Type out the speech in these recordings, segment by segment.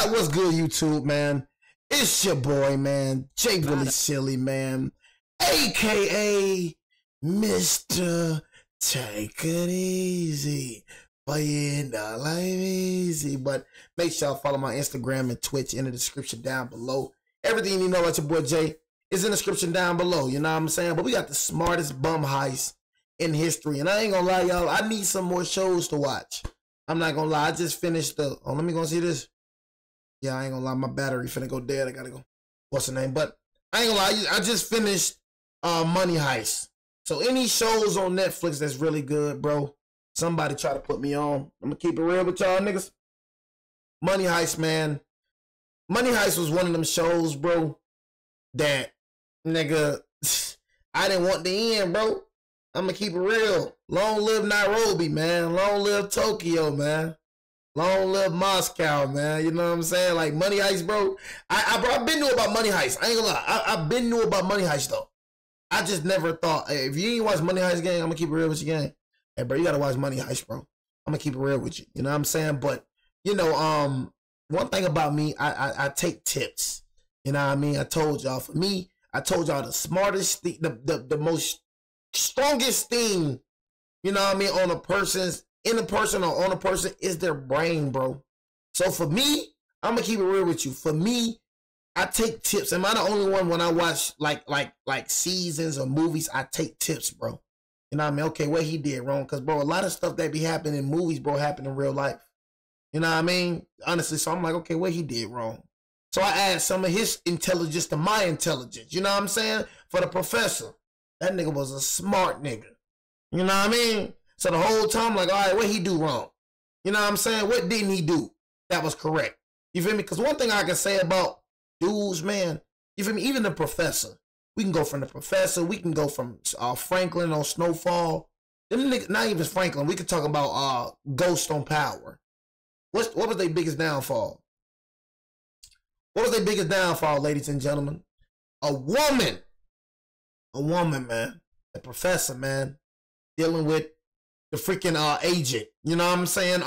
What's good, YouTube, man? It's your boy, man, Jay Willie Silly, man, aka Mr. Take It Easy. But yeah, not life easy. But make sure y'all follow my Instagram and Twitch in the description down below. Everything you know about your boy Jay is in the description down below. You know what I'm saying? But we got the smartest bum heist in history. And I ain't gonna lie, y'all, I need some more shows to watch. I'm not gonna lie, I just finished the, let me go see this. Yeah, I ain't gonna lie, my battery finna go dead. I gotta go, what's the name? But I ain't gonna lie, I just finished Money Heist. So any shows on Netflix that's really good, bro, somebody try to put me on. I'm gonna keep it real with y'all niggas. Money Heist, man. Money Heist was one of them shows, bro, that, nigga, I didn't want the end, bro. I'm gonna keep it real. Long live Nairobi, man. Long live Tokyo, man. Long live Moscow, man. You know what I'm saying? Like, Money Heist, bro. I've been knew about Money Heist. I ain't gonna lie. I've been knew about Money Heist, though. I just never thought, hey, if you ain't watch Money Heist, gang, I'm gonna keep it real with you, gang. Hey, bro, you gotta watch Money Heist, bro. I'm gonna keep it real with you. You know what I'm saying? But, you know, one thing about me, I take tips. You know what I mean? I told y'all, for me, I told y'all the smartest thing, the most strongest thing, you know what I mean, on a person's, in a person or on a person is their brain, bro. So for me, I'm gonna keep it real with you. For me, I take tips. Am I the only one when I watch like seasons or movies, I take tips, bro? You know what I mean? Okay, what he did wrong. Because, bro, a lot of stuff that be happening in movies, bro, happen in real life. You know what I mean? Honestly, so I'm like, okay, what he did wrong. So I add some of his intelligence to my intelligence. You know what I'm saying? For the professor. That nigga was a smart nigga. You know what I mean? So the whole time, like, all right, what he do wrong? You know what I'm saying? What didn't he do that was correct? You feel me? Because one thing I can say about dudes, man, you feel me? Even the professor. We can go from the professor. We can go from Franklin on Snowfall. Them niggas, not even Franklin. We could talk about Ghost on Power. What was their biggest downfall? What was their biggest downfall, ladies and gentlemen? A woman. A woman, man. The professor, man. Dealing with the freaking agent. You know what I'm saying?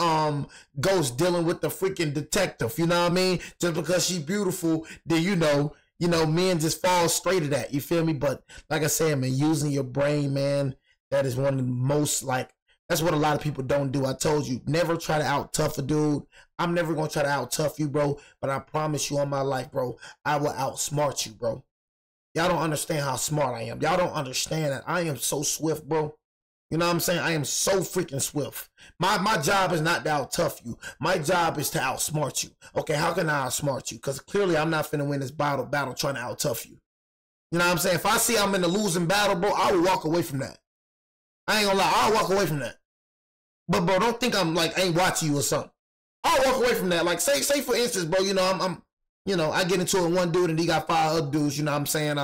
Ghost dealing with the freaking detective. You know what I mean? Just because she's beautiful, then you know, men just fall straight to that. You feel me? But like I said, man, using your brain, man, that is one of the most, like, that's what a lot of people don't do. I told you, never try to out-tough a dude. I'm never going to try to out-tough you, bro. But I promise you on my life, bro, I will outsmart you, bro. Y'all don't understand how smart I am. Y'all don't understand that I am so swift, bro. You know what I'm saying? I am so freaking swift. My job is not to out-tough you. My job is to outsmart you. Okay, how can I outsmart you? Because clearly I'm not finna win this battle trying to out-tough you. You know what I'm saying? If I see I'm in the losing battle, bro, I will walk away from that. I ain't gonna lie, I'll walk away from that. But, bro, don't think I'm like, I ain't watching you or something. I'll walk away from that. Like, say for instance, bro, you know, you know, I get into it with one dude and he got 5 other dudes, you know what I'm saying,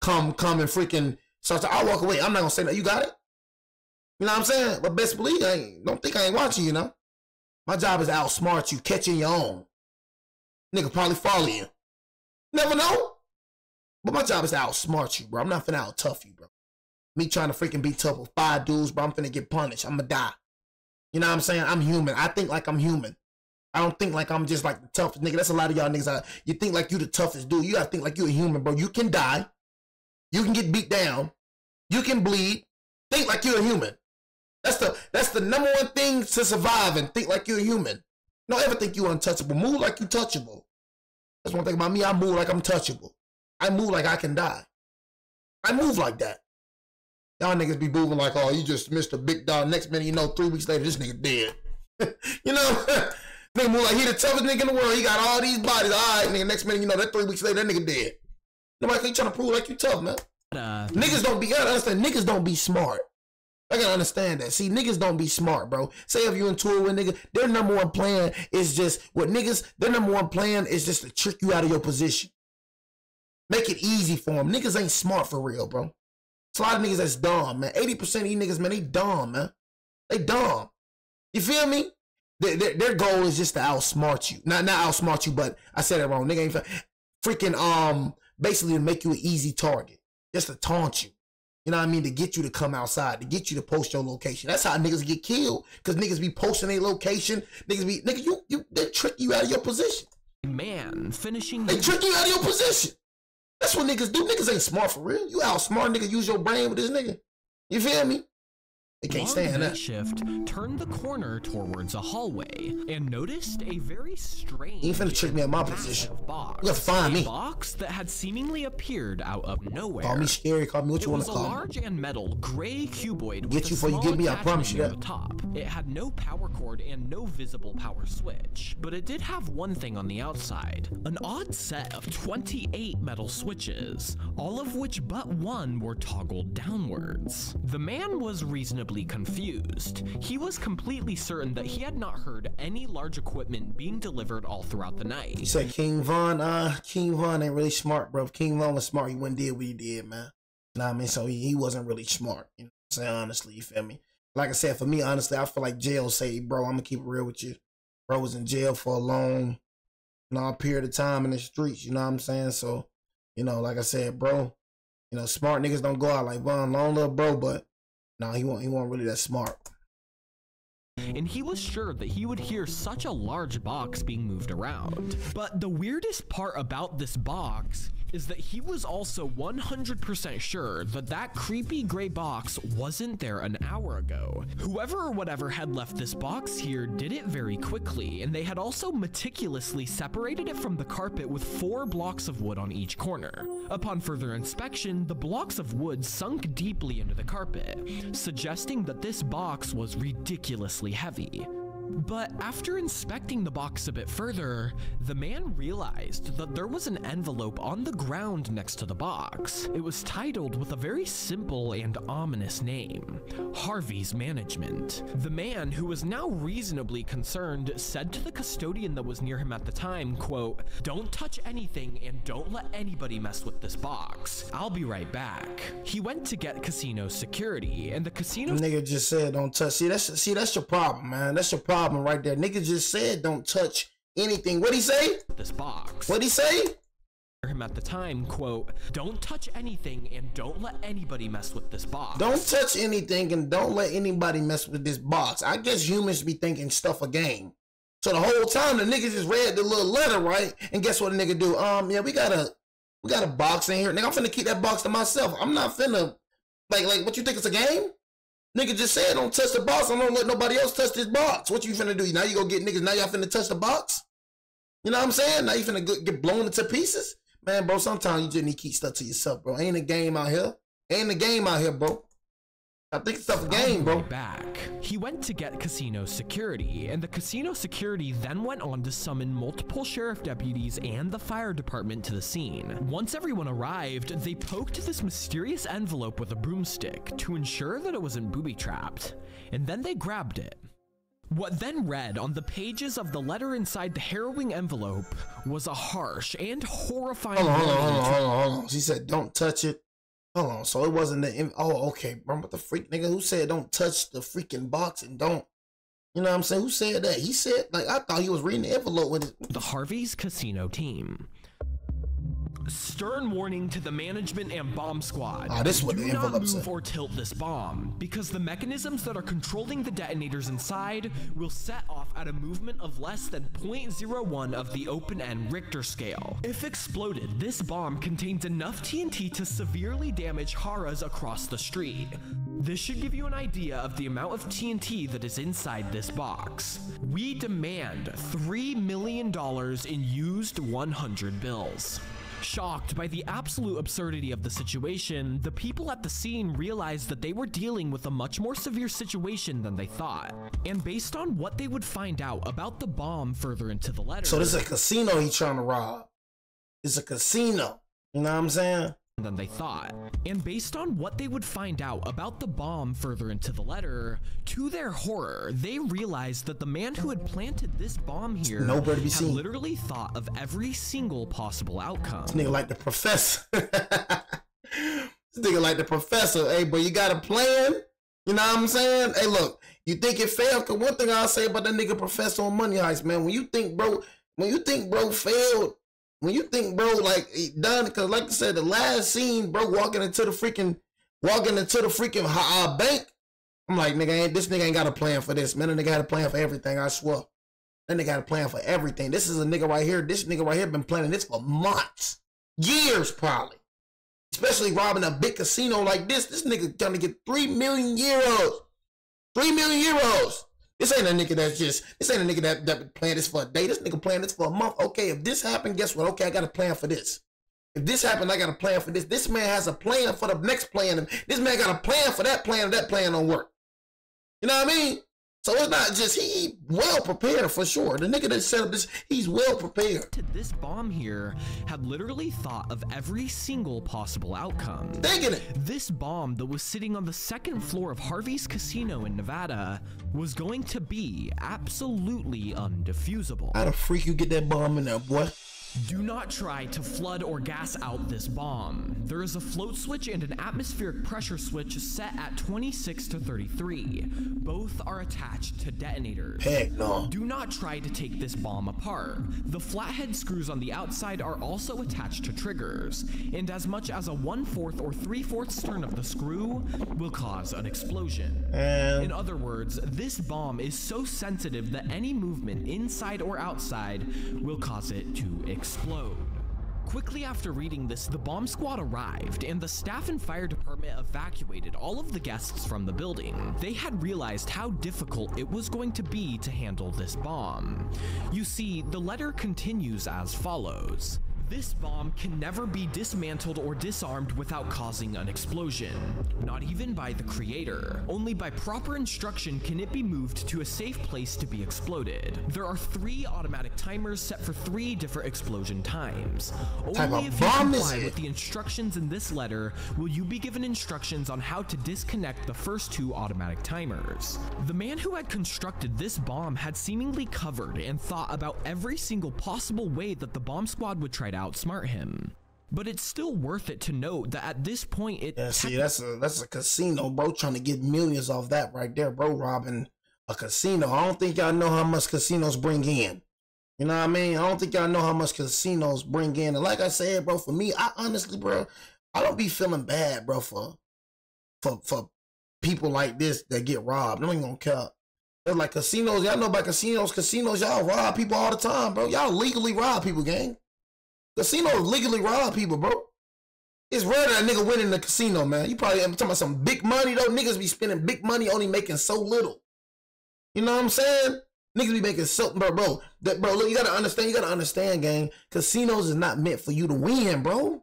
come and freaking, so I'll walk away. I'm not gonna say that. You got it? You know what I'm saying? But best believe, don't think I ain't watching, you know? My job is to outsmart you, catching your own. Nigga probably follow you. Never know. But my job is to outsmart you, bro. I'm not finna out-tough you, bro. Me trying to freaking be tough with 5 dudes, bro, I'm finna get punished. I'm gonna die. You know what I'm saying? I'm human. I think like I'm human. I don't think like I'm just like the toughest nigga. That's a lot of y'all niggas. You think like you the toughest dude. You gotta think like you a human, bro. You can die. You can get beat down. You can bleed. Think like you're a human. That's the number one thing to survive, and think like you're a human. Don't ever think you're untouchable. Move like you touchable. That's one thing about me. I move like I'm touchable. I move like I can die. I move like that. Y'all niggas be moving like, oh, you just missed a big dog. Next minute, you know, 3 weeks later, this nigga dead. You know? Nigga move like he the toughest nigga in the world. He got all these bodies. All right, nigga, next minute, you know, that 3 weeks later, that nigga dead. Nobody ain't trying to prove like you tough, man. Niggas don't be, you gotta understand, niggas don't be smart. I gotta understand that. See, niggas don't be smart, bro. Say if you in tour with nigga, their number one plan is just, with niggas, their number one plan is just to trick you out of your position. Make it easy for them. Niggas ain't smart for real, bro. It's a lot of niggas that's dumb, man. 80% of these niggas, man, they dumb, man. They dumb. You feel me? Their goal is just to outsmart you. Not outsmart you, but I said it wrong. Nigga ain't freaking, basically to make you an easy target. Just to taunt you. You know what I mean? To get you to come outside, to get you to post your location. That's how niggas get killed. Because niggas be posting their location. Niggas be, nigga, they trick you out of your position. man finishing. They trick you out of your position. That's what niggas do. Niggas ain't smart for real. You outsmart nigga, use your brain with this nigga. You feel me? They can't stand that. Shift turned the corner towards a hallway and noticed a very strange. You ain't finna trick me at my position. Box. You gotta find me. A box that had seemingly appeared out of nowhere. Call me scary. Call me what you want to call me. It was a large and metal gray cuboid. Get you before you get me. I promise you that. The top. It had no power cord and no visible power switch, but it did have one thing on the outside: an odd set of 28 metal switches, all of which but one were toggled downwards. The man was reasonably confused. He was completely certain that he had not heard any large equipment being delivered all throughout the night. You said King Von ain't really smart, bro. If King Von was smart, he wouldn't did what he did, man. Know what I mean? So he wasn't really smart. You know what I'm saying? Honestly, you feel me? Like I said, for me, honestly, I feel like jail saved, bro. I'm gonna keep it real with you. Bro was in jail for a long period of time in the streets, you know what I'm saying? So, you know, like I said, bro, you know, smart niggas don't go out like Von, long little bro, but no, he wasn't really that smart. And he was sure that he would hear such a large box being moved around. But the weirdest part about this box is that he was also 100% sure that that creepy gray box wasn't there an hour ago. Whoever or whatever had left this box here did it very quickly, and they had also meticulously separated it from the carpet with 4 blocks of wood on each corner. Upon further inspection, the blocks of wood sunk deeply into the carpet, suggesting that this box was ridiculously heavy. But after inspecting the box a bit further, the man realized that there was an envelope on the ground next to the box. It was titled with a very simple and ominous name: Harvey's Management. The man, who was now reasonably concerned, said to the custodian that was near him at the time, quote, "Don't touch anything and don't let anybody mess with this box. I'll be right back." He went to get casino security, and the casino nigga just said don't touch. See, that's your problem, man. That's your problem right there. Nigga just said don't touch anything. What'd he say? This box. What'd he say? Him at the time, quote, "Don't touch anything and don't let anybody mess with this box." Don't touch anything and don't let anybody mess with this box. I guess humans be thinking stuff a game. So the whole time the nigga just read the little letter, right? And guess what the nigga do? Yeah, we got a box in here. Nigga, I'm finna keep that box to myself. I'm not finna like what you think it's a game? Nigga just said don't touch the box. I don't let nobody else touch this box. What you finna do? Now you go get niggas, now y'all finna touch the box? You know what I'm saying? Now you finna get blown into pieces? Man, bro, sometimes you just need to keep stuff to yourself, bro. Ain't a game out here. Ain't a game out here, bro. I think it's a game, bro. Back. He went to get casino security, and the casino security then went on to summon multiple sheriff deputies and the fire department to the scene. Once everyone arrived, they poked this mysterious envelope with a broomstick to ensure that it wasn't booby-trapped, and then they grabbed it. What then read on the pages of the letter inside the harrowing envelope was a harsh and horrifying Hold on. She said don't touch it. Hold on, so it wasn't the, oh, okay, bro, what the freak, nigga, who said don't touch the freaking box and don't, you know what I'm saying, who said that? He said, like, I thought he was reading the envelope with it. The Harvey's casino team. Stern warning to the management and bomb squad. This is what the envelope said. Do not move or tilt this bomb, because the mechanisms that are controlling the detonators inside will set off at a movement of less than 0.01 of the open-end Richter scale. If exploded, this bomb contains enough TNT to severely damage Haras across the street. This should give you an idea of the amount of TNT that is inside this box. We demand $3 million in used 100 bills. Shocked by the absolute absurdity of the situation, the people at the scene realized that they were dealing with a much more severe situation than they thought. And based on what they would find out about the bomb further into the letter... So this is a casino he's trying to rob. It's a casino. You know what I'm saying? Than they thought. And based on what they would find out about the bomb further into the letter, to their horror, they realized that the man who had planted this bomb here had literally thought of every single possible outcome. This nigga like the professor. This nigga like the professor. Hey, but you got a plan? You know what I'm saying? Hey, look, you think it failed? Cause one thing I'll say about that nigga professor on Money Heist, man, when you think bro failed, when you think bro like he done, cause like I said, the last scene, bro, walking into the freaking bank, I'm like, nigga, this nigga ain't got a plan for this, man. The nigga had a plan for everything, I swear. That nigga got a plan for everything. This is a nigga right here. This nigga right here been planning this for months, years probably. Especially robbing a big casino like this. This nigga gonna get 3 million euros. 3 million euros. This ain't a nigga this ain't a nigga that planned this for a day. This nigga planned this for a month. Okay, if this happened, guess what? Okay, I got a plan for this. If this happened, I got a plan for this. This man has a plan for the next plan. This man got a plan for that plan, and that plan don't work. You know what I mean? So it's not just, he well prepared for sure. The nigga that set up this, he's well prepared. This bomb here had literally thought of every single possible outcome. Thinking it. This bomb that was sitting on the second floor of Harvey's casino in Nevada was going to be absolutely undefusable. How the freak you get that bomb in there, boy? Do not try to flood or gas out this bomb. There is a float switch and an atmospheric pressure switch set at 26 to 33. Both are attached to detonators. Heck no. Do not try to take this bomb apart. The flathead screws on the outside are also attached to triggers, and as much as a 1/4 or 3/4 turn of the screw will cause an explosion. In other words, this bomb is so sensitive that any movement inside or outside will cause it to explode. Quickly after reading this, the bomb squad arrived, and the staff and fire department evacuated all of the guests from the building. They had realized how difficult it was going to be to handle this bomb. You see, the letter continues as follows. This bomb can never be dismantled or disarmed without causing an explosion. Not even by the creator. Only by proper instruction can it be moved to a safe place to be exploded. There are 3 automatic timers set for 3 different explosion times. Only if you comply with the instructions in this letter will you be given instructions on how to disconnect the first 2 automatic timers. The man who had constructed this bomb had seemingly covered and thought about every single possible way that the bomb squad would try to outsmart him. But it's still worth it to note that at this point see, that's a casino, bro, trying to get millions off that right there, bro, robbing a casino. I don't think y'all know how much casinos bring in. You know what I mean? I don't think y'all know how much casinos bring in. And like I said, bro, for me, I honestly, bro, I don't be feeling bad, bro, for people like this that get robbed. I ain't gonna care. They're like casinos, y'all know about casinos, y'all rob people all the time, bro. Y'all legally rob people, gang. Casinos legally rob people, bro. It's rare that a nigga win in the casino, man. You probably talking about some big money, though. Niggas be spending big money, only making so little. You know what I'm saying? Niggas be making so, bro, look, you gotta understand, gang. Casinos is not meant for you to win, bro.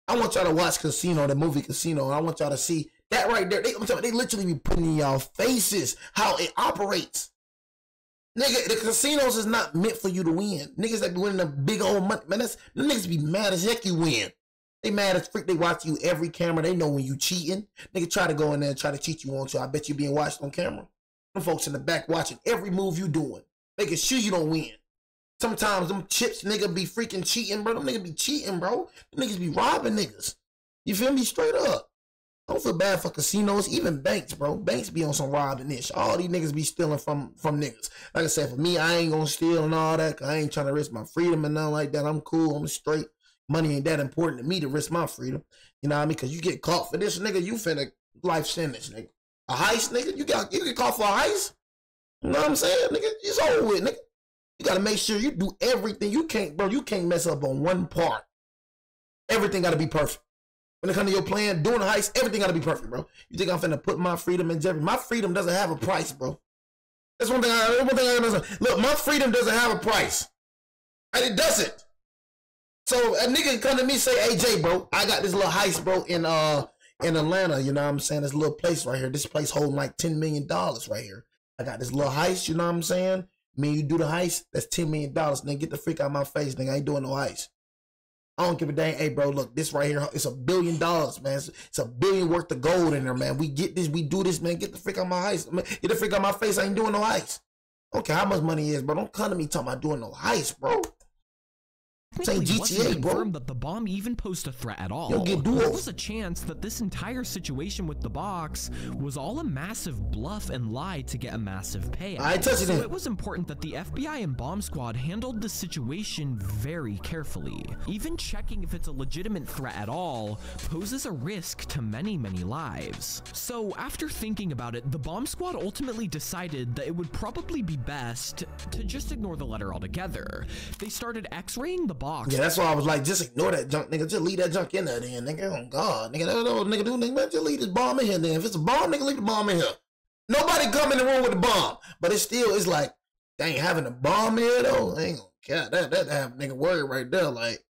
I want y'all to watch Casino, the movie Casino, and I want y'all to see that right there. They literally be putting in y'all faces how it operates. Nigga, the casinos is not meant for you to win. Niggas that be winning the big old money, man, the niggas be mad as heck you win. They mad as freak. They watch you every camera. They know when you cheating. Nigga try to go in there and try to cheat you on you. I bet you being watched on camera. Them folks in the back watching every move you doing, making sure you don't win. Sometimes them chips nigga be freaking cheating, bro. Them niggas be cheating, bro. Them niggas be robbing niggas. You feel me? Straight up. Don't feel bad for casinos, even banks, bro. Banks be on some robbing ish. All these niggas be stealing from niggas. Like I said, for me, I ain't gonna steal and all that. Cause I ain't trying to risk my freedom and nothing like that. I'm cool. I'm straight. Money ain't that important to me to risk my freedom. You know what I mean? Cause you get caught for this, nigga, you finna life sentence, nigga. A heist, nigga. You get caught for a heist. You know what I'm saying, nigga? It's over with, nigga. You gotta make sure you do everything. You can't mess up on one part. Everything gotta be perfect. When it comes to your plan, doing a heist, everything gotta be perfect, bro. You think I'm finna put my freedom in jeopardy? My freedom doesn't have a price, bro. That's one thing I understand. Look, my freedom doesn't have a price. And it doesn't. So a nigga come to me and say, hey Jay, bro, I got this little heist, bro, in Atlanta, you know what I'm saying? This little place right here. This place holding like $10 million right here. I got this little heist, you know what I'm saying? Me and you do the heist, that's $10 million. Nigga, get the freak out of my face, nigga. I ain't doing no heist. I don't give a dang. Hey, bro, look, this right here, it's $1 billion, man. It's $1 billion worth of gold in there, man. We get this, we do this, man. Get the freak out of my heist. Get the freak out of my face. I ain't doing no heist. Okay, how much money is, bro? Don't come to me talking about doing no heist, bro. technically GTA, wasn't bro. confirmed that the bomb even posed a threat at all. You'll get duels. There was a chance that this entire situation with the box was all a massive bluff and lie to get a massive payout. I touch it. So it was important that the FBI and bomb squad handled the situation very carefully. Even checking if it's a legitimate threat at all poses a risk to many lives. So after thinking about it, the bomb squad ultimately decided that it would probably be best to just ignore the letter altogether. They started x-raying the box. Yeah, that's why I was like, just ignore that junk, nigga. Just leave that junk in there, then, nigga. Oh God, nigga, that's what nigga do, nigga. Man, just leave this bomb in here, then. If it's a bomb, nigga, leave the bomb in here. Nobody come in the room with the bomb, but it's like, they ain't having a bomb here though. I ain't gonna care. That have nigga worried right there, like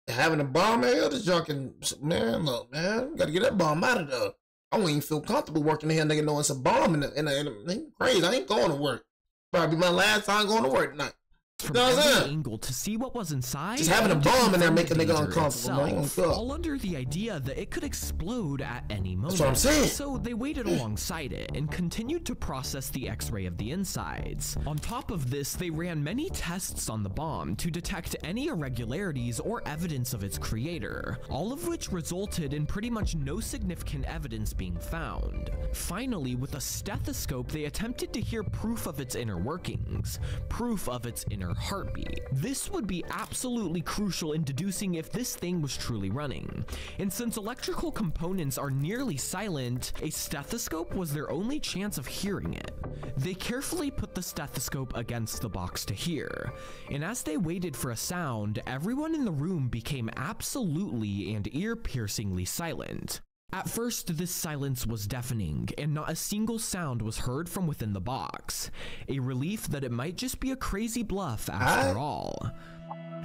having a bomb in here. The junk and man, look, man, gotta get that bomb out of there. I won't even feel comfortable working in here, nigga, knowing it's a bomb in the crazy. I ain't going to work. Probably my last time going to work tonight. From every angle to see what was inside. Just having a bomb in there make a nigga uncomfortable. Itself, all under the idea that it could explode at any moment. That's what I'm saying. So they waited alongside it and continued to process the x-ray of the insides. On top of this, they ran many tests on the bomb to detect any irregularities or evidence of its creator, all of which resulted in pretty much no significant evidence being found. Finally, with a stethoscope, they attempted to hear proof of its inner workings, proof of its inner heartbeat. This would be absolutely crucial in deducing if this thing was truly running. And since electrical components are nearly silent, a stethoscope was their only chance of hearing it. They carefully put the stethoscope against the box to hear, and as they waited for a sound, everyone in the room became absolutely and ear-piercingly silent. At first, this silence was deafening, and not a single sound was heard from within the box, a relief that it might just be a crazy bluff after all.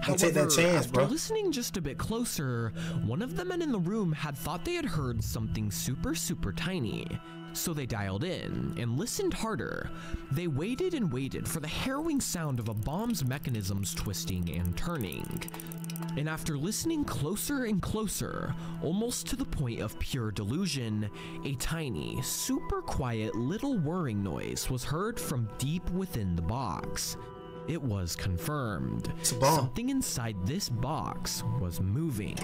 However, take that chance, after bro. listening just a bit closer, one of the men in the room had thought they had heard something super tiny. So they dialed in and listened harder. They waited and waited for the harrowing sound of a bomb's mechanisms twisting and turning. And after listening closer and closer, almost to the point of pure delusion, a tiny, super quiet little whirring noise was heard from deep within the box. It was confirmed. Something inside this box was moving.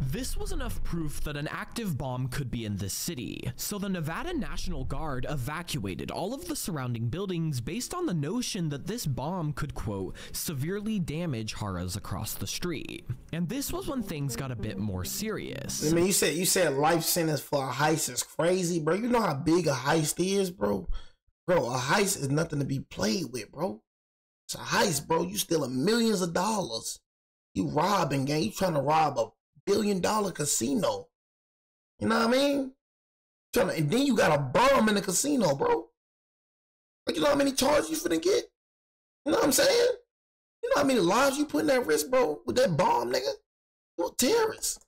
This was enough proof that an active bomb could be in this city, so the Nevada National Guard evacuated all of the surrounding buildings based on the notion that this bomb could, quote, severely damage Haras across the street. And this was when things got a bit more serious. I mean, you said life sentence for a heist is crazy, bro. You know how big a heist is, bro? Bro, a heist is nothing to be played with, bro. It's a heist, bro. You stealing millions of dollars. You robbing, gang. You trying to rob a $1 billion casino. You know what I mean? And then you got a bomb in the casino, bro. Like, you know how many charges you finna get? You know what I'm saying? You know how many lives you putting at risk, bro, with that bomb, nigga? You're a terrorist.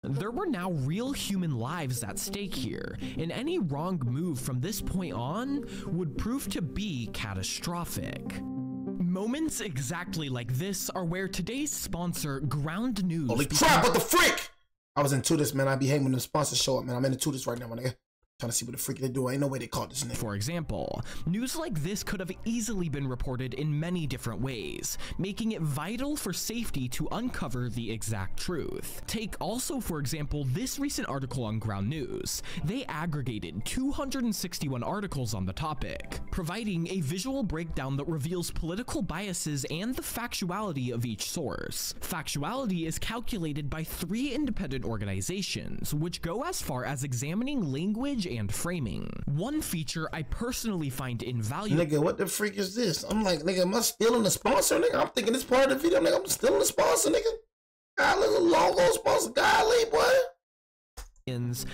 There were now real human lives at stake here, and any wrong move from this point on would prove to be catastrophic. Moments exactly like this are where today's sponsor, Ground News. Holy crap, what the frick? I was into this, man. I be hating when the sponsors show up, man. I'm into this right now, my nigga. Trying to see what the freak they do. Ain't no way they caught this nigga. For example, news like this could have easily been reported in many different ways, making it vital for safety to uncover the exact truth. Take also, for example, this recent article on Ground News. They aggregated 261 articles on the topic, providing a visual breakdown that reveals political biases and the factuality of each source. Factuality is calculated by 3 independent organizations, which go as far as examining language and framing. One feature I personally find invaluable. Nigga, what the freak is this? I'm like, nigga, am I stealing the sponsor, nigga? I'm thinking this part of the video, nigga. I'm stealing the sponsor, nigga. Golly, the logo sponsor, golly, boy.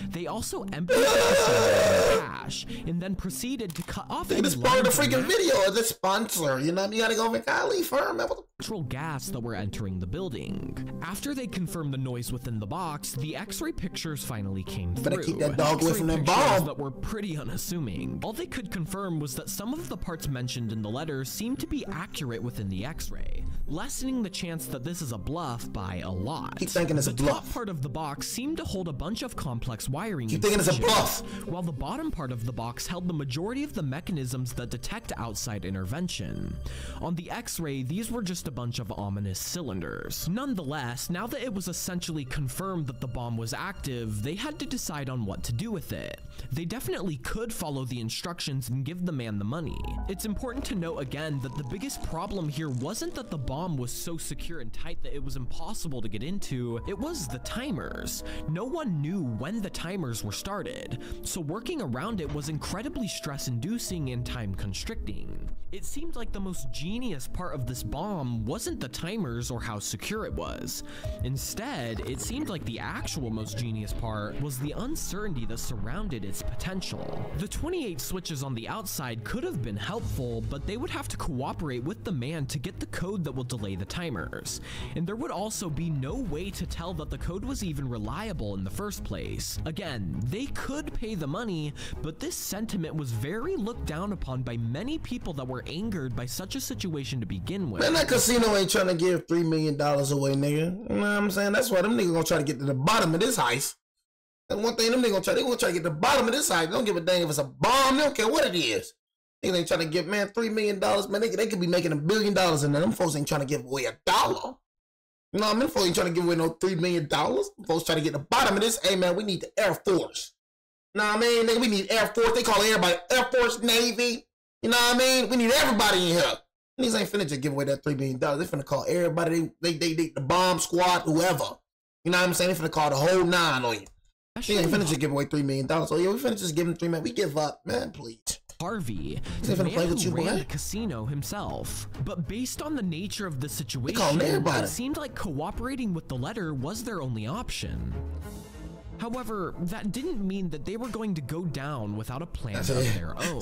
They also emptied the casino of cash and then proceeded to cut off this part of the freaking video is the sponsor. You know what I mean? You gotta go with golly firm, man. Natural gas that were entering the building. After they confirmed the noise within the box, the x-ray pictures finally came through. Better keep that dog away from that bomb. That were pretty unassuming. All they could confirm was that some of the parts mentioned in the letter seemed to be accurate within the x-ray, lessening the chance that this is a bluff by a lot. Keep thinking it's a bluff. The top part of the box seemed to hold a bunch of complex wiring. Keep thinking it's a bluff. While the bottom part of the box held the majority of the mechanisms that detect outside intervention. On the x-ray, these were just a bunch of ominous cylinders. Nonetheless, now that it was essentially confirmed that the bomb was active, they had to decide on what to do with it. They definitely could follow the instructions and give the man the money. It's important to note again that the biggest problem here wasn't that the bomb was so secure and tight that it was impossible to get into, it was the timers. No one knew when the timers were started, so working around it was incredibly stress-inducing and time-constricting. It seemed like the most genius part of this bomb wasn't the timers or how secure it was. Instead, it seemed like the actual most genius part was the uncertainty that surrounded its potential. The 28 switches on the outside could have been helpful, but they would have to cooperate with the man to get the code that will delay the timers. And there would also be no way to tell that the code was even reliable in the first place. Again, they could pay the money, but this sentiment was very looked down upon by many people that were angered by such a situation to begin with. Man, that casino ain't trying to give $3 million away, nigga. You know what I'm saying? That's why them niggas gonna try to get to the bottom of this heist. That's one thing them niggas gonna try to get to the bottom of this heist. They don't give a dang if it's a bomb. They don't care what it is. They ain't trying to give, man, $3 million. Man, they could be making $1 billion in there. Them folks ain't trying to give away $1. You know what I mean? Folks ain't trying to give away no $3 million. Folks trying to get to the bottom of this. Hey, man, we need the Air Force. You know what I mean? Nigga, we need Air Force. They call everybody Air Force, Navy. You know what I mean? We need everybody in here. These ain't finna just give away that $3 million. They finna call everybody. They the bomb squad, whoever. You know what I'm saying? They finna call the whole 9 on you. They ain't finna just give away $3 million. So yeah, we finna just give them $3 million. We give up, man, please. Harvey, the man who ran the casino himself. But based on the nature of the situation, it seemed like cooperating with the letter was their only option. However, that didn't mean that they were going to go down without a plan of their own.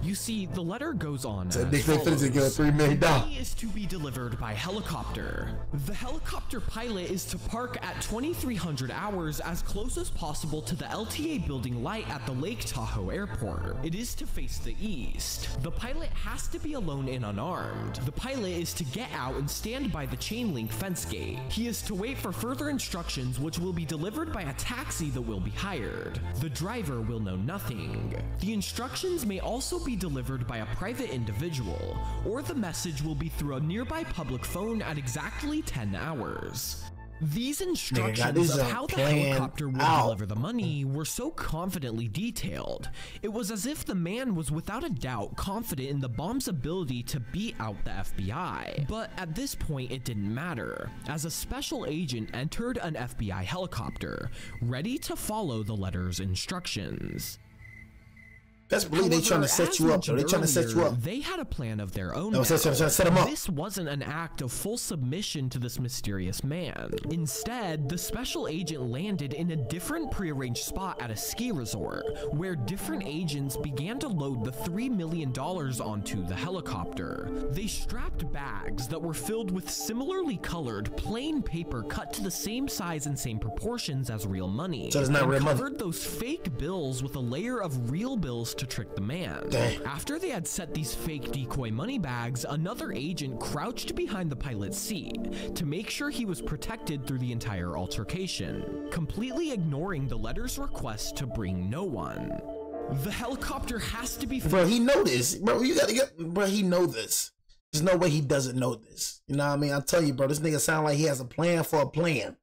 You see, the letter goes on as follows. $3 million. Money is to be delivered by helicopter. The helicopter pilot is to park at 2300 hours as close as possible to the LTA building light at the Lake Tahoe Airport. It is to face the east. The pilot has to be alone and unarmed. The pilot is to get out and stand by the chain link fence gate. He is to wait for further instructions, which will be delivered by a taxi that will be hired. The driver will know nothing. The instructions may also be delivered by a private individual, or the message will be through a nearby public phone at exactly 10 hours. These instructions of how the helicopter would deliver the money were so confidently detailed. It was as if the man was without a doubt confident in the bomb's ability to beat out the FBI. But at this point it didn't matter, as a special agent entered an FBI helicopter, ready to follow the letter's instructions. Best believe they trying to set you up, though. They trying to set you up. They had a plan of their own. Set them up. This wasn't an act of full submission to this mysterious man. Instead, the special agent landed in a different prearranged spot at a ski resort, where different agents began to load the $3 million onto the helicopter. They strapped bags that were filled with similarly colored plain paper cut to the same size and same proportions as real money. So it's not real money. Covered those fake bills with a layer of real bills to trick the man. Dang. After they had set these fake decoy money bags, another agent crouched behind the pilot's seat to make sure he was protected through the entire altercation, completely ignoring the letter's request to bring no one. The helicopter has to be— Bro, he know this. Bro, you gotta get— Bro, he know this. There's no way he doesn't know this. You know what I mean? I tell you, bro, this nigga sound like he has a plan for a plan.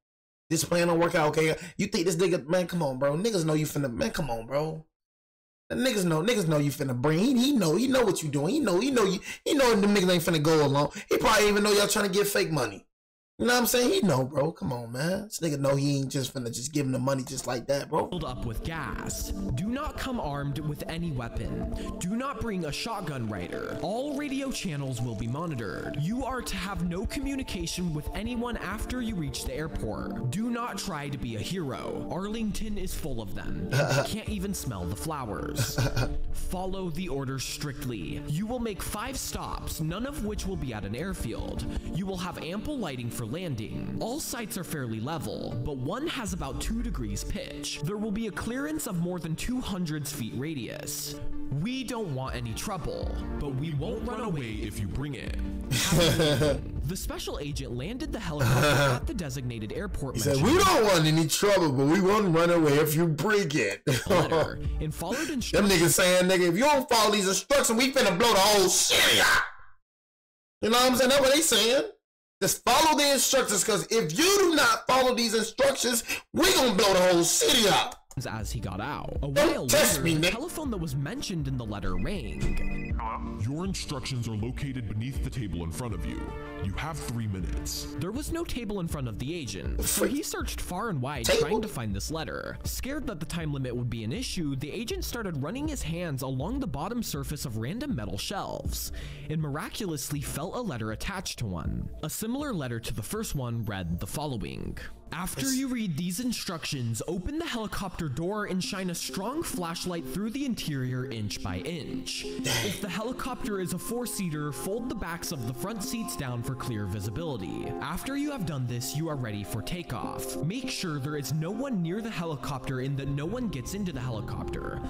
This plan don't work out, okay? You think this nigga— Man, come on, bro. Niggas know you finna— Man, come on, bro. Niggas know you finna bring. He know what you doing. He know the niggas ain't finna go along. He probably even know y'all trying to get fake money. You know what I'm saying? He know, bro. Come on, man. This nigga know he ain't just finna just give him the money just like that, bro. Filled up with gas. Do not come armed with any weapon. Do not bring a shotgun rider. All radio channels will be monitored. You are to have no communication with anyone after you reach the airport. Do not try to be a hero. Arlington is full of them. You can't even smell the flowers. Follow the orders strictly. You will make 5 stops, none of which will be at an airfield. You will have ample lighting for landing. All sites are fairly level, but one has about 2 degrees pitch. There will be a clearance of more than 200 feet radius. We don't want any trouble, but we won't run away if you bring it. The special agent landed the helicopter at the designated airport. He said, "We don't want any trouble, but we won't run away if you bring it." And followed instructions. Them niggas saying, "Nigga, if you don't follow these instructions, we finna blow the whole city up." You know what I'm saying? That's what they saying. Just follow the instructions, because if you do not follow these instructions, we're going to blow the whole city up. As he got out. A while later, the telephone that was mentioned in the letter rang. Hello? Your instructions are located beneath the table in front of you. You have 3 minutes. There was no table in front of the agent, so he searched far and wide trying to find this letter. Scared that the time limit would be an issue, the agent started running his hands along the bottom surface of random metal shelves, and miraculously felt a letter attached to one. A similar letter to the first one read the following. After you read these instructions, open the helicopter door and shine a strong flashlight through the interior inch by inch. If the helicopter is a 4-seater, fold the backs of the front seats down for clear visibility. After you have done this, you are ready for takeoff. Make sure there is no one near the helicopter and that no one gets into the helicopter.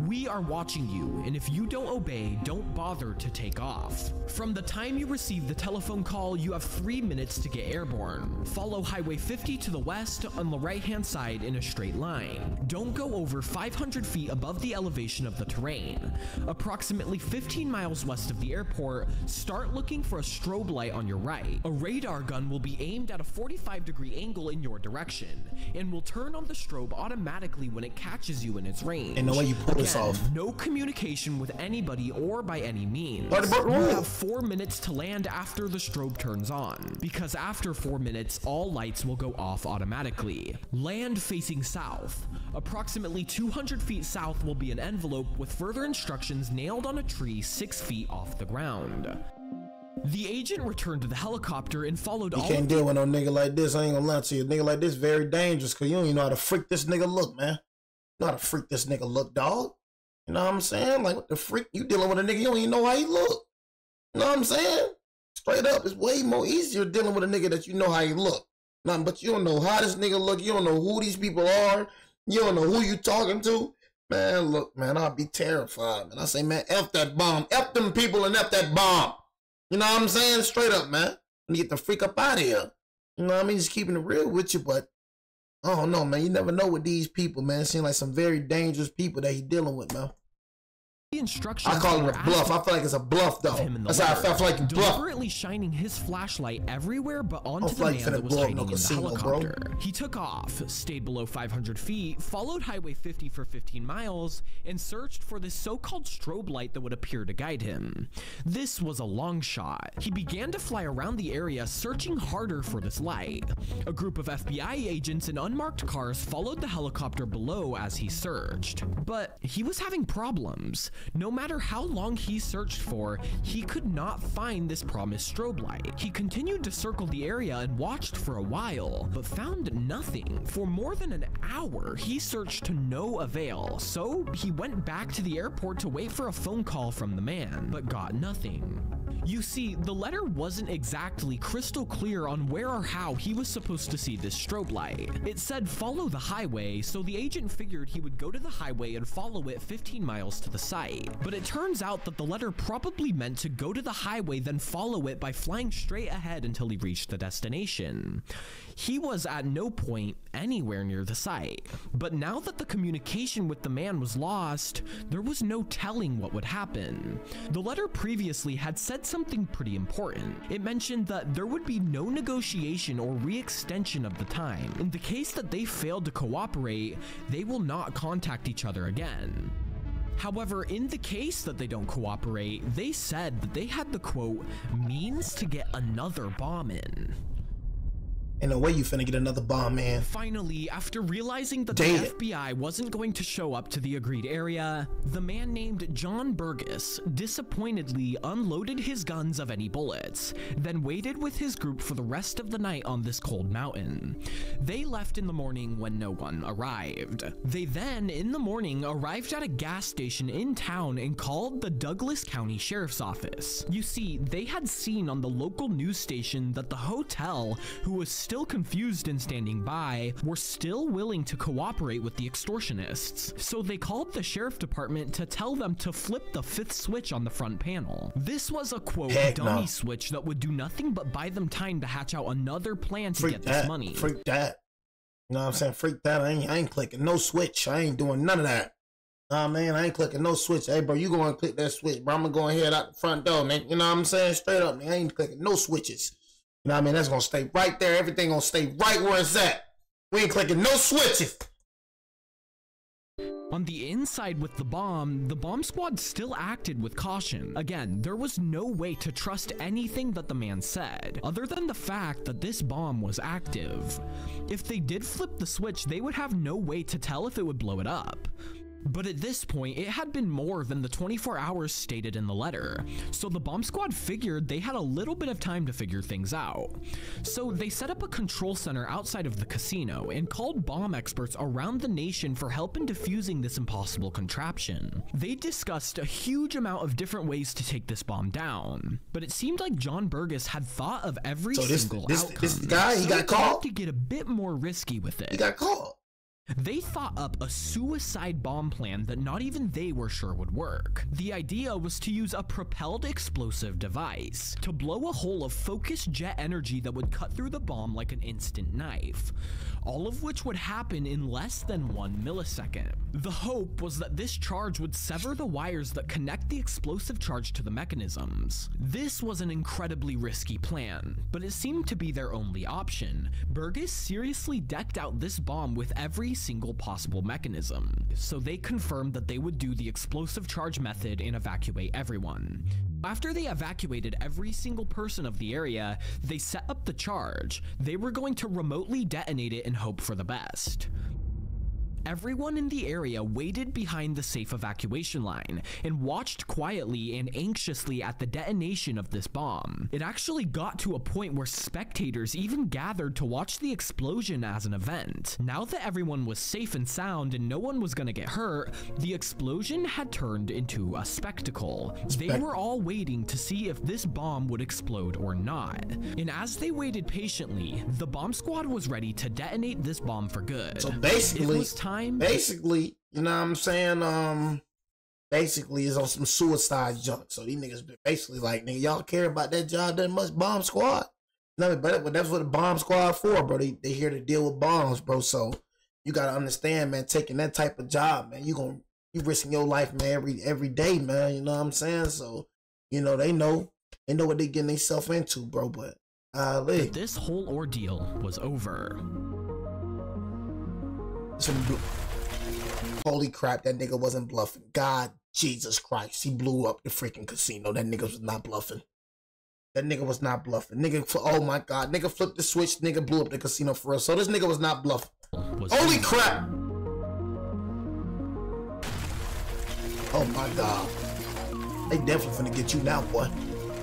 We are watching you, and if you don't obey, don't bother to take off. From the time you receive the telephone call, you have 3 minutes to get airborne. Follow Highway 50 to the west on the right-hand side in a straight line. Don't go over 500 feet above the elevation of the terrain. Approximately 15 miles west of the airport, start looking for a strobe light on your right. A radar gun will be aimed at a 45-degree angle in your direction and will turn on the strobe automatically when it catches you in its range. And the way you pull this off. No communication with anybody or by any means. You have 4 minutes to land after the strobe turns on, because after 4 minutes, all lights will go off automatically. Land facing south. Approximately 200 feet south will be an envelope with further instructions nailed on a tree 6 feet off the ground. The agent returned to the helicopter and followed all. You can't deal with no nigga like this. I ain't gonna lie to you. A nigga like this very dangerous, because you don't even know how to freak this nigga look, man. You know how to freak this nigga look, dog. You know what I'm saying? Like, what the freak? You dealing with a nigga, you don't even know how he look. You know what I'm saying? Straight up, it's way more easier dealing with a nigga that you know how he look. Nothing, but you don't know how this nigga look. You don't know who these people are. You don't know who you talking to. Man, look, man, I'll be terrified, man. I say, man, F that bomb. F them people and F that bomb. You know what I'm saying? Straight up, man. And get the freak up out of here. You know what I mean? Just keeping it real with you, but I don't know, man. You never know with these people, man. It seems like some very dangerous people that he dealing with, man. I call it a bluff. I feel like it's a bluff, though. That's how I feel like you bluff. Deliberately shining his flashlight everywhere but onto the man that was hiding in the helicopter. He took off, stayed below 500 feet, followed Highway 50 for 15 miles, and searched for this so-called strobe light that would appear to guide him. This was a long shot. He began to fly around the area, searching harder for this light. A group of FBI agents in unmarked cars followed the helicopter below as he searched. But he was having problems. No matter how long he searched for, he could not find this promised strobe light. He continued to circle the area and watched for a while, but found nothing. For more than an hour, he searched to no avail, so he went back to the airport to wait for a phone call from the man, but got nothing. You see, the letter wasn't exactly crystal clear on where or how he was supposed to see this strobe light. It said follow the highway, so the agent figured he would go to the highway and follow it 15 miles to the site. But it turns out that the letter probably meant to go to the highway, then follow it by flying straight ahead until he reached the destination. He was at no point anywhere near the site. But now that the communication with the man was lost, there was no telling what would happen. The letter previously had said something pretty important. It mentioned that there would be no negotiation or re-extension of the time. In the case that they failed to cooperate, they will not contact each other again. However, in the case that they don't cooperate, they said that they had the quote, means to get another bomb in. Ain't no way you finna get another bomb, man. Finally, after realizing that the FBI wasn't going to show up to the agreed area, the man named John Burgess disappointedly unloaded his guns of any bullets, then waited with his group for the rest of the night on this cold mountain. They left in the morning when no one arrived. They then, in the morning, arrived at a gas station in town and called the Douglas County Sheriff's Office. You see, they had seen on the local news station that the hotel, who was still confused and standing by, were still willing to cooperate with the extortionists. So they called the sheriff department to tell them to flip the 5th switch on the front panel. This was a quote dummy switch that would do nothing but buy them time to hatch out another plan to get this money. Freak that. You know what I'm saying? Freak that. I ain't clicking no switch. I ain't doing none of that. Nah, man, I ain't clicking no switch. Hey, bro, you go and click that switch, bro. I'm gonna go ahead out the front door, man. You know what I'm saying? Straight up, man. I ain't clicking no switches. You know what I mean? That's gonna stay right there. Everything gonna stay right where it's at. We ain't clicking no switches. On the inside with the bomb squad still acted with caution. Again, there was no way to trust anything that the man said, other than the fact that this bomb was active. If they did flip the switch, they would have no way to tell if it would blow it up. But at this point, it had been more than the 24 hours stated in the letter, so the bomb squad figured they had a little bit of time to figure things out. So they set up a control center outside of the casino and called bomb experts around the nation for help in defusing this impossible contraption. They discussed a huge amount of different ways to take this bomb down, but it seemed like John Burgess had thought of every single outcome. This guy, he got caught? To get a bit more risky with it. He got caught. They thought up a suicide bomb plan that not even they were sure would work. The idea was to use a propelled explosive device to blow a hole of focused jet energy that would cut through the bomb like an instant knife, all of which would happen in less than 1 millisecond. The hope was that this charge would sever the wires that connect the explosive charge to the mechanisms. This was an incredibly risky plan, but it seemed to be their only option. Burgess seriously decked out this bomb with every single possible mechanism, so they confirmed that they would do the explosive charge method and evacuate everyone. After they evacuated every single person of the area, they set up the charge. They were going to remotely detonate it and hope for the best. Everyone in the area waited behind the safe evacuation line and watched quietly and anxiously at the detonation of this bomb. It actually got to a point where spectators even gathered to watch the explosion as an event. Now that everyone was safe and sound and no one was gonna get hurt, the explosion had turned into a spectacle. They were all waiting to see if this bomb would explode or not. And as they waited patiently, the bomb squad was ready to detonate this bomb for good. So basically, it was time. Basically, you know what I'm saying? Basically, it's on some suicide junk. So these niggas basically like, nigga, y'all care about that job that much, bomb squad? No, but that's what the bomb squad for, bro. They here to deal with bombs, bro. So you gotta understand, man. Taking that type of job, man, you risking your life, man, every day, man. You know what I'm saying? So you know they know what they getting themselves into, bro. But this whole ordeal was over. Holy crap, that nigga wasn't bluffing. God, Jesus Christ, he blew up the freaking casino. That nigga was not bluffing. That nigga was not bluffing. Nigga, oh my God, nigga flipped the switch, nigga blew up the casino for us. So this nigga was not bluffing. Holy crap! Oh my God. They definitely finna get you now, boy.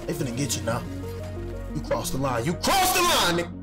They finna get you now. You crossed the line. You crossed the line, nigga!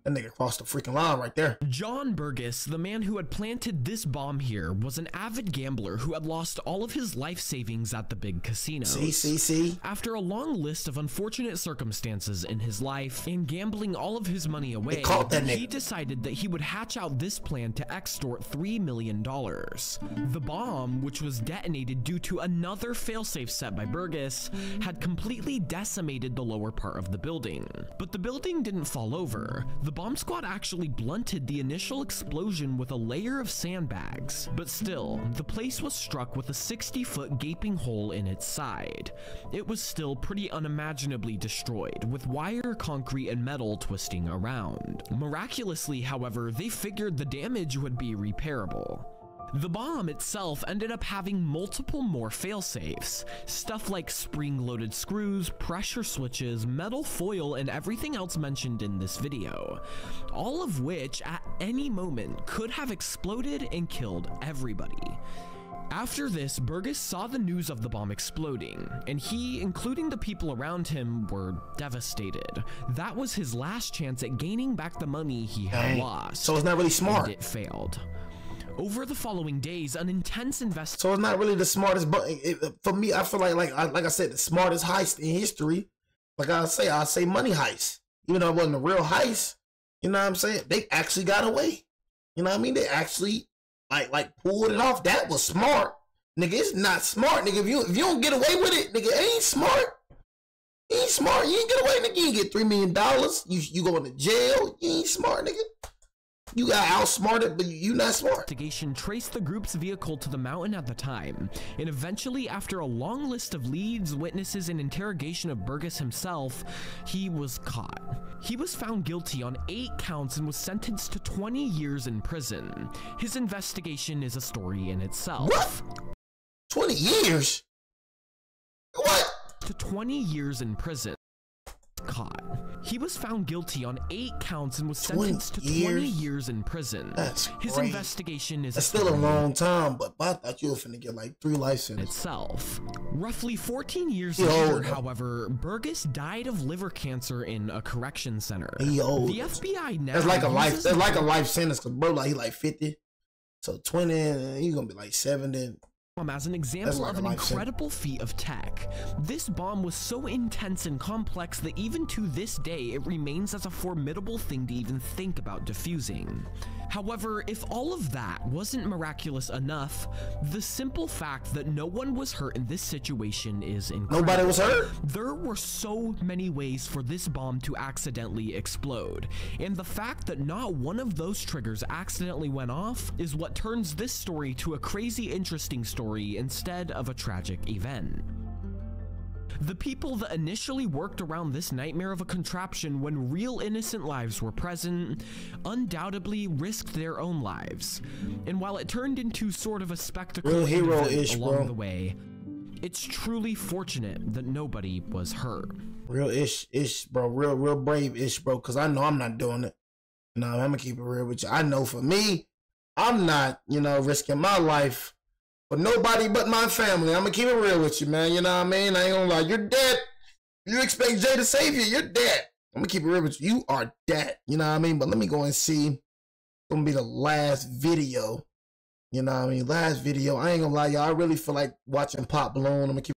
That nigga crossed the freaking line right there. John Burgess, the man who had planted this bomb here, was an avid gambler who had lost all of his life savings at the big casinos. See? After a long list of unfortunate circumstances in his life and gambling all of his money away, he decided that he would hatch out this plan to extort $3 million. The bomb, which was detonated due to another failsafe set by Burgess, had completely decimated the lower part of the building. But the building didn't fall over. The bomb squad actually blunted the initial explosion with a layer of sandbags, but still, the place was struck with a 60-foot gaping hole in its side. It was still pretty unimaginably destroyed, with wire, concrete, and metal twisting around. Miraculously, however, they figured the damage would be repairable. The bomb itself ended up having multiple more failsafes, stuff like spring-loaded screws, pressure switches, metal foil, and everything else mentioned in this video, all of which at any moment could have exploded and killed everybody. After this, Burgess saw the news of the bomb exploding, and he, including the people around him, were devastated. That was his last chance at gaining back the money he had lost. So it's not really smart. And it failed. Over the following days, an intense investigation. So it's not really the smartest, but for me, I feel like I said, the smartest heist in history. Like I say money heist. Even though it wasn't a real heist, you know what I'm saying? They actually got away. You know what I mean? They actually like pulled it off. That was smart, nigga. It's not smart, nigga. If you don't get away with it, nigga, it ain't smart. You ain't smart. You ain't get away, nigga. You ain't get $3 million. You going to jail. You ain't smart, nigga. You got outsmarted, but you not smart. Investigation traced the group's vehicle to the mountain at the time, and eventually, after a long list of leads, witnesses, and interrogation of Burgess himself, he was caught. He was found guilty on 8 counts and was sentenced to 20 years in prison. His investigation is a story in itself. What? 20 years? What? To 20 years in prison. Caught. He was found guilty on 8 counts and was sentenced to 20 years in prison. That's His great. investigation is That's still a long time, but I thought you were finna get like 3 life sentences. Itself. Roughly 14 years later, however, Burgess died of liver cancer in a correction center. He old. The FBI now That's like a life. That's like a life sentence, cause bro, like he like 50, so 20, and he's gonna be like 70. As an example of an incredible feat of tech. This bomb was so intense and complex that even to this day, it remains as a formidable thing to even think about defusing. However, if all of that wasn't miraculous enough, the simple fact that no one was hurt in this situation is incredible. Nobody was hurt? There were so many ways for this bomb to accidentally explode, and the fact that not one of those triggers accidentally went off is what turns this story to a crazy interesting story instead of a tragic event. The people that initially worked around this nightmare of a contraption when real innocent lives were present undoubtedly risked their own lives. And while it turned into sort of a spectacle along the way, it's truly fortunate that nobody was hurt. Real ish, bro. Real brave ish, bro. Cause I know I'm not doing it. No, I'm gonna keep it real with you. I know for me, I'm not, risking my life for nobody but my family. I'm gonna keep it real with you, man. You know what I mean? I ain't gonna lie. You're dead. You expect Jay to save you? You're dead. I'm gonna keep it real with you. You are dead. You know what I mean? But let me go and see. It's gonna be the last video. You know what I mean? Last video. I ain't gonna lie, y'all. I really feel like watching Pop Balloon. I'm gonna keep